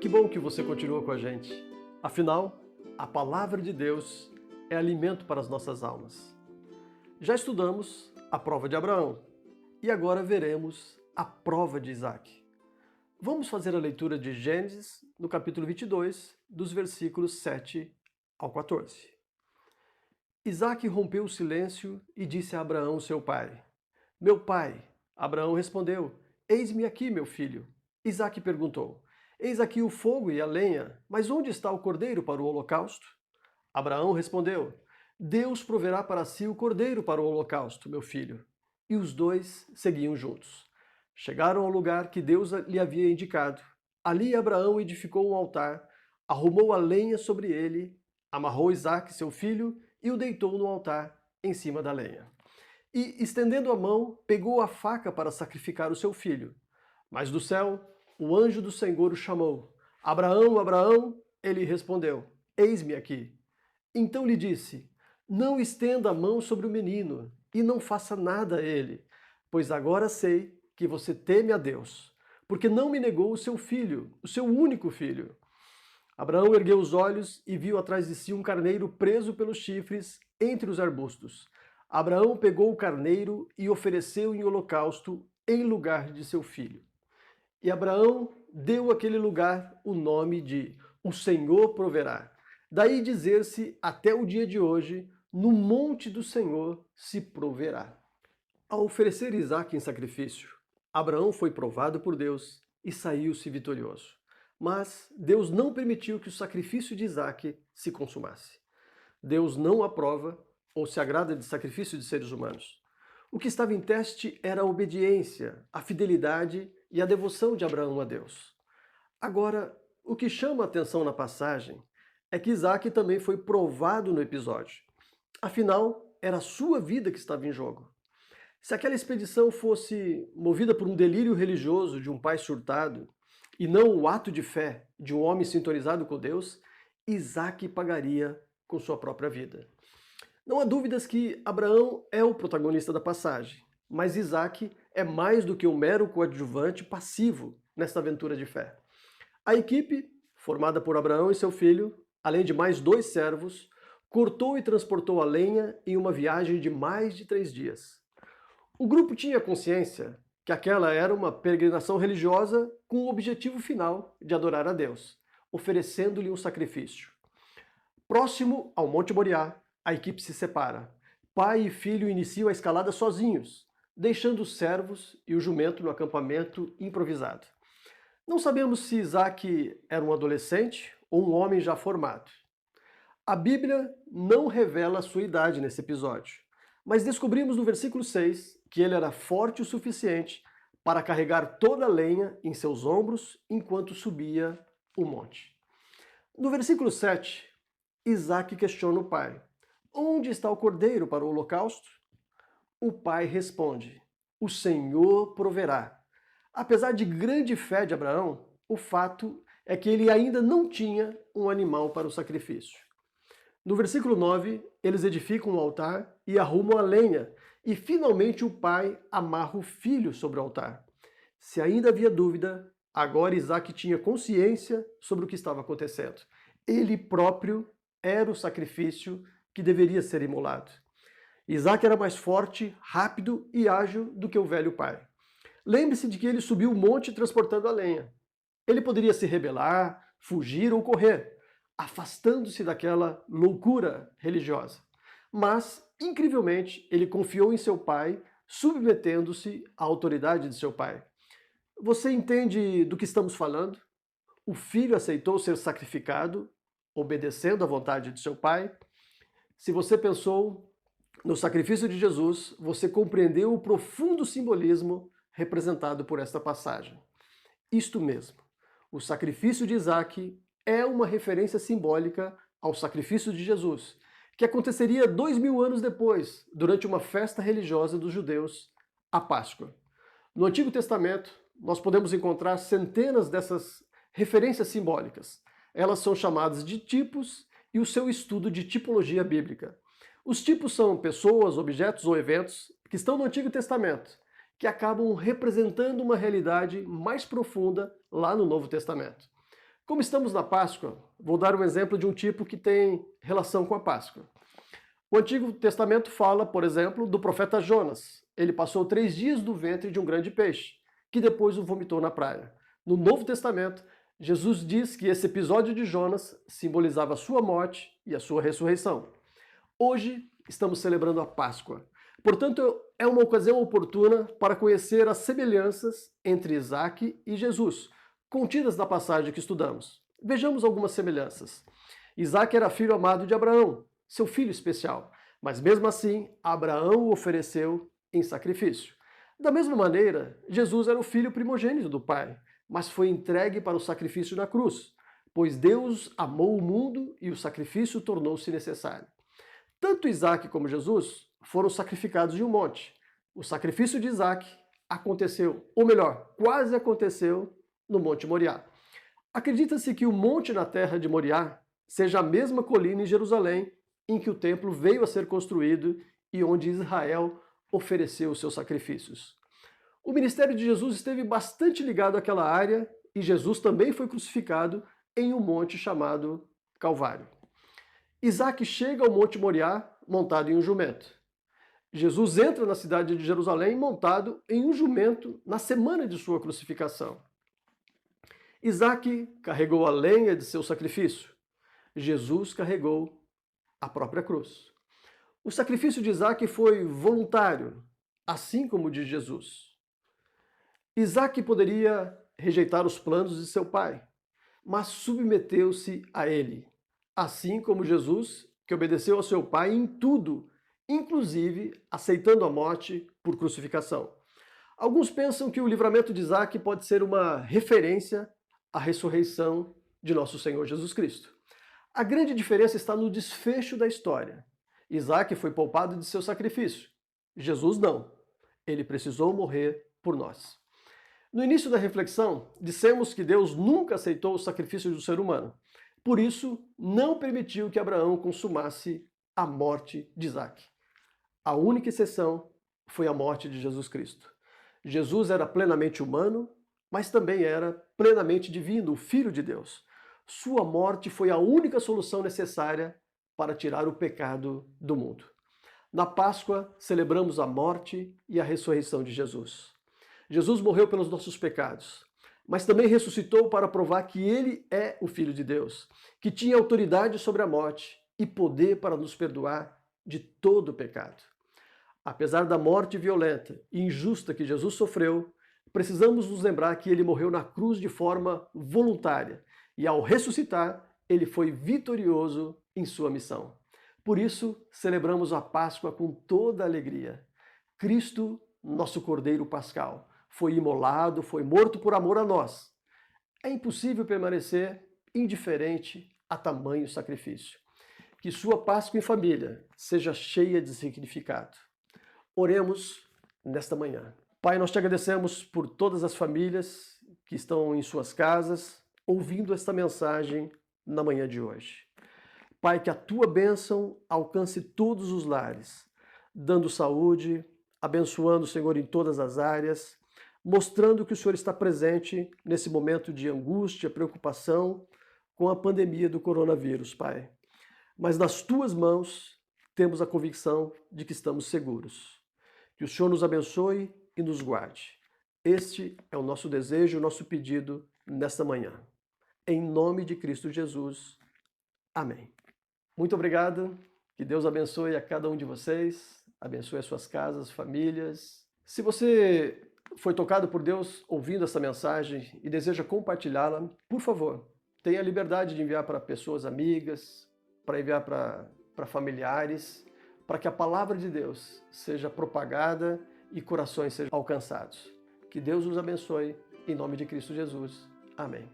Que bom que você continua com a gente. Afinal, a palavra de Deus é alimento para as nossas almas. Já estudamos a prova de Abraão e agora veremos a prova de Isaac. Vamos fazer a leitura de Gênesis, no capítulo 22, dos versículos 7 ao 14. Isaac rompeu o silêncio e disse a Abraão, seu pai: Meu pai. Abraão respondeu: Eis-me aqui, meu filho. Isaac perguntou: Eis aqui o fogo e a lenha, mas onde está o cordeiro para o holocausto? Abraão respondeu: Deus proverá para si o cordeiro para o holocausto, meu filho. E os dois seguiam juntos. Chegaram ao lugar que Deus lhe havia indicado. Ali Abraão edificou um altar, arrumou a lenha sobre ele, amarrou Isaque, seu filho, e o deitou no altar, em cima da lenha. E, estendendo a mão, pegou a faca para sacrificar o seu filho. Mas do céu, o anjo do Senhor o chamou. Abraão, Abraão, ele respondeu: Eis-me aqui. Então lhe disse: Não estenda a mão sobre o menino, e não faça nada a ele, pois agora sei que você teme a Deus, porque não me negou o seu filho, o seu único filho. Abraão ergueu os olhos e viu atrás de si um carneiro preso pelos chifres entre os arbustos. Abraão pegou o carneiro e ofereceu em holocausto em lugar de seu filho. E Abraão deu àquele lugar o nome de O Senhor Proverá. Daí dizer-se até o dia de hoje, no monte do Senhor se proverá. Ao oferecer Isaque em sacrifício, Abraão foi provado por Deus e saiu-se vitorioso. Mas Deus não permitiu que o sacrifício de Isaque se consumasse. Deus não aprova ou se agrada de sacrifício de seres humanos. O que estava em teste era a obediência, a fidelidade e a devoção de Abraão a Deus. Agora, o que chama a atenção na passagem é que Isaque também foi provado no episódio. Afinal, era a sua vida que estava em jogo. Se aquela expedição fosse movida por um delírio religioso de um pai surtado, e não o ato de fé de um homem sintonizado com Deus, Isaque pagaria com sua própria vida. Não há dúvidas que Abraão é o protagonista da passagem, mas Isaque é mais do que um mero coadjuvante passivo nesta aventura de fé. A equipe, formada por Abraão e seu filho, além de mais 2 servos, cortou e transportou a lenha em uma viagem de mais de 3 dias. O grupo tinha consciência que aquela era uma peregrinação religiosa com o objetivo final de adorar a Deus, oferecendo-lhe um sacrifício. Próximo ao Monte Moriá, a equipe se separa. Pai e filho iniciam a escalada sozinhos, deixando os servos e o jumento no acampamento improvisado. Não sabemos se Isaque era um adolescente ou um homem já formado. A Bíblia não revela a sua idade nesse episódio, mas descobrimos no versículo 6 que ele era forte o suficiente para carregar toda a lenha em seus ombros enquanto subia o monte. No versículo 7, Isaque questiona o pai: Onde está o cordeiro para o holocausto? O pai responde: O Senhor proverá. Apesar de grande fé de Abraão, o fato é que ele ainda não tinha um animal para o sacrifício. No versículo 9, eles edificam um altar e arrumam a lenha, e finalmente o pai amarra o filho sobre o altar. Se ainda havia dúvida, agora Isaque tinha consciência sobre o que estava acontecendo. Ele próprio era o sacrifício que deveria ser imolado. Isaque era mais forte, rápido e ágil do que o velho pai. Lembre-se de que ele subiu o monte transportando a lenha. Ele poderia se rebelar, fugir ou correr, afastando-se daquela loucura religiosa. Mas, incrivelmente, ele confiou em seu pai, submetendo-se à autoridade de seu pai. Você entende do que estamos falando? O filho aceitou ser sacrificado, obedecendo à vontade de seu pai. Se você pensou no sacrifício de Jesus, você compreendeu o profundo simbolismo representado por esta passagem. Isto mesmo, o sacrifício de Isaque é uma referência simbólica ao sacrifício de Jesus, que aconteceria 2000 anos depois, durante uma festa religiosa dos judeus, a Páscoa. No Antigo Testamento, nós podemos encontrar centenas dessas referências simbólicas. Elas são chamadas de tipos e o seu estudo de tipologia bíblica. Os tipos são pessoas, objetos ou eventos que estão no Antigo Testamento, que acabam representando uma realidade mais profunda lá no Novo Testamento. Como estamos na Páscoa, vou dar um exemplo de um tipo que tem relação com a Páscoa. O Antigo Testamento fala, por exemplo, do profeta Jonas. Ele passou 3 dias no ventre de um grande peixe, que depois o vomitou na praia. No Novo Testamento, Jesus diz que esse episódio de Jonas simbolizava a sua morte e a sua ressurreição. Hoje estamos celebrando a Páscoa. Portanto, é uma ocasião oportuna para conhecer as semelhanças entre Isaac e Jesus, contidas na passagem que estudamos. Vejamos algumas semelhanças. Isaac era filho amado de Abraão, seu filho especial, mas mesmo assim, Abraão o ofereceu em sacrifício. Da mesma maneira, Jesus era o filho primogênito do Pai, mas foi entregue para o sacrifício na cruz, pois Deus amou o mundo e o sacrifício tornou-se necessário. Tanto Isaac como Jesus foram sacrificados em um monte. O sacrifício de Isaac aconteceu, ou melhor, quase aconteceu, no Monte Moriá. Acredita-se que o monte na terra de Moriá seja a mesma colina em Jerusalém em que o templo veio a ser construído e onde Israel ofereceu os seus sacrifícios. O ministério de Jesus esteve bastante ligado àquela área e Jesus também foi crucificado em um monte chamado Calvário. Isaac chega ao Monte Moriá montado em um jumento. Jesus entra na cidade de Jerusalém montado em um jumento na semana de sua crucificação. Isaac carregou a lenha de seu sacrifício. Jesus carregou a própria cruz. O sacrifício de Isaac foi voluntário, assim como o de Jesus. Isaac poderia rejeitar os planos de seu pai, mas submeteu-se a ele, assim como Jesus, que obedeceu ao seu pai em tudo, inclusive aceitando a morte por crucificação. Alguns pensam que o livramento de Isaac pode ser uma referência à ressurreição de nosso Senhor Jesus Cristo. A grande diferença está no desfecho da história. Isaac foi poupado de seu sacrifício. Jesus não. Ele precisou morrer por nós. No início da reflexão, dissemos que Deus nunca aceitou o sacrifício do ser humano. Por isso, não permitiu que Abraão consumasse a morte de Isaac. A única exceção foi a morte de Jesus Cristo. Jesus era plenamente humano, mas também era plenamente divino, o Filho de Deus. Sua morte foi a única solução necessária para tirar o pecado do mundo. Na Páscoa, celebramos a morte e a ressurreição de Jesus. Jesus morreu pelos nossos pecados, mas também ressuscitou para provar que ele é o Filho de Deus, que tinha autoridade sobre a morte e poder para nos perdoar de todo o pecado. Apesar da morte violenta e injusta que Jesus sofreu, precisamos nos lembrar que ele morreu na cruz de forma voluntária e, ao ressuscitar, ele foi vitorioso em sua missão. Por isso, celebramos a Páscoa com toda a alegria. Cristo, nosso Cordeiro Pascal, foi imolado, foi morto por amor a nós. É impossível permanecer indiferente a tamanho sacrifício. Que sua Páscoa em família seja cheia de significado. Oremos nesta manhã. Pai, nós te agradecemos por todas as famílias que estão em suas casas, ouvindo esta mensagem na manhã de hoje. Pai, que a tua bênção alcance todos os lares, dando saúde, abençoando o Senhor em todas as áreas, mostrando que o Senhor está presente nesse momento de angústia, preocupação com a pandemia do coronavírus, Pai. Mas nas tuas mãos temos a convicção de que estamos seguros. Que o Senhor nos abençoe e nos guarde. Este é o nosso desejo, o nosso pedido nesta manhã. Em nome de Cristo Jesus. Amém. Muito obrigado. Que Deus abençoe a cada um de vocês, abençoe as suas casas, famílias. Se você foi tocado por Deus ouvindo essa mensagem e deseja compartilhá-la, por favor, tenha a liberdade de enviar para pessoas amigas, para enviar para familiares, para que a palavra de Deus seja propagada e corações sejam alcançados. Que Deus os abençoe, em nome de Cristo Jesus. Amém.